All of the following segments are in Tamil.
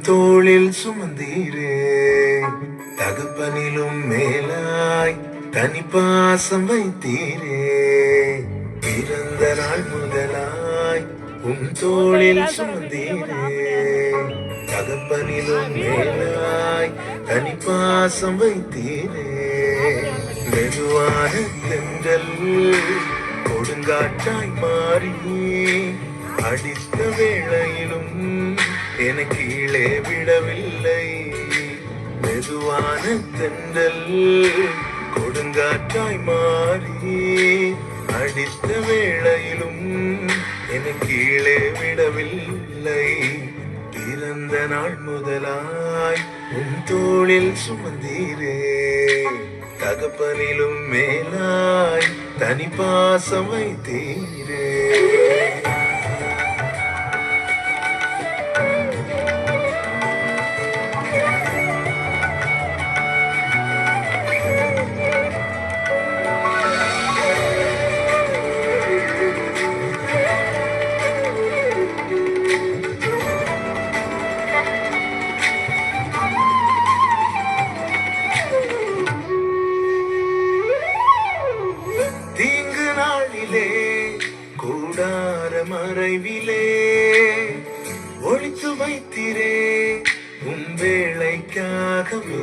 தோளில் சுமந்தீரே. தகப்பனிலும் மேலாய் தனிப்பாசம் வைத்தீரே. பிறந்த நாள் முதலாய் தோளில் சுமந்தீரே. தகப்பனிலும் மேலாய் தனிப்பாசம் வைத்தீரே. மெதுவான தென்றல் கொடுங்காற்றாய் மாறி அடித்த வேளையிலும் என கீழே விடவில்லை. மெதுவான தென்றல் கொடுங்காற்றாய் மாறி அடித்த வேளையிலும் என கீழே விடவில்லை. பிறந்த நாள் முதலாய் தோளில் சுமந்தீரே. தகப்பனிலும் மேலாய் தனிப்பாசம் வைத்தீரே. தீங்கு நாளிலே கூடார மறைவிலே ஒழித்து வைத்திரே வேளைக்காகவே.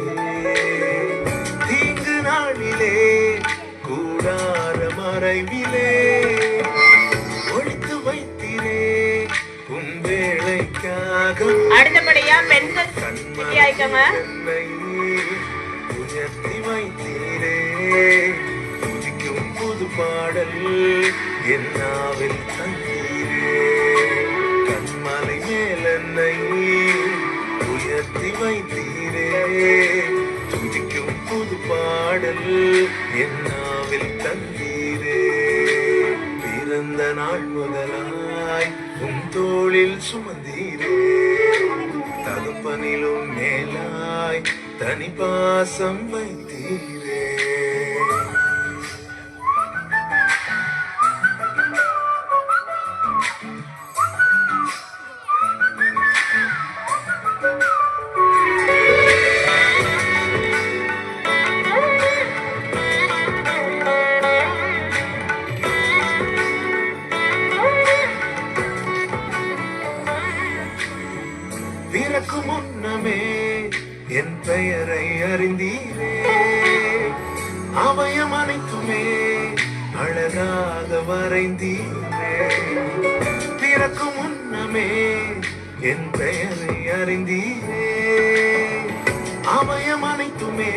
தீங்கு நாளிலே கூடார மறைவிலே ஒழித்து வைத்திரே வேளைக்காக. அடுத்தபடியா பெண்கள் உயர்த்தி வைத்தீரே. புது பாடல் என்னாவில் தந்தீரே. கண்மலை மேல் என்னை உயர்த்தி வைத்தீரே. துதிக்கும் புது பாடல் என்னாவில் தந்தீரே. பிறந்த நாள் முதலாய் தோளில் சுமந்தீரே. தகப்பனிலும் மேலாய் தனிப்பாசம் வைத்தீரே. பிறக்கு முன்னமே என் பெயரை அறிந்தீரே. அவயம் அனைத்துமே அழகாக வரைந்தீரே. பிறக்கு முன்னமே என் பெயரை அறிந்தீரே. அவயம் அனைத்துமே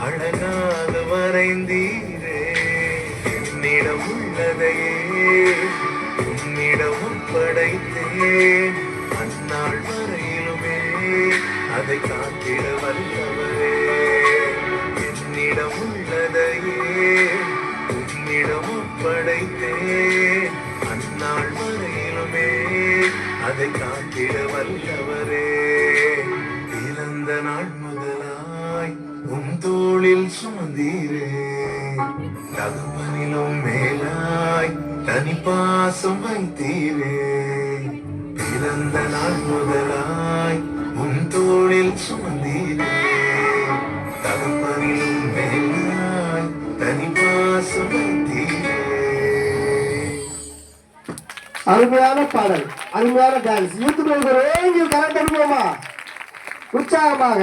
அழகாக வரைந்தீரே. என்னிடம் உள்ளதையே உன்னிடம் படைத்தேன். அந்நாள் வரையிலுமே அதை காத்திட வல்லவரே. என்னிடம் உள்ளதையே உன்னிடம் படைத்தேன். அந்நாள் வரையிலுமே அதை காத்திட வல்லவரே. பிறந்த நாள் முதலாய் தோளில் சுமந்தீரே. தகப்பனிலும் மேலாய் தனிப்பாசம் வைத்தீரே. பிறந்த நாள் முதலாய் தோளில் சுமந்தீரே. தகப்பனிலும் மேலாய் தனிப்பாசம் வைத்தீரே. அருமையான பாடல், அருமையான டான்ஸ். யூத்துக்கு ஒரு கரெக்ட் அனுபவமா உற்சாகமாக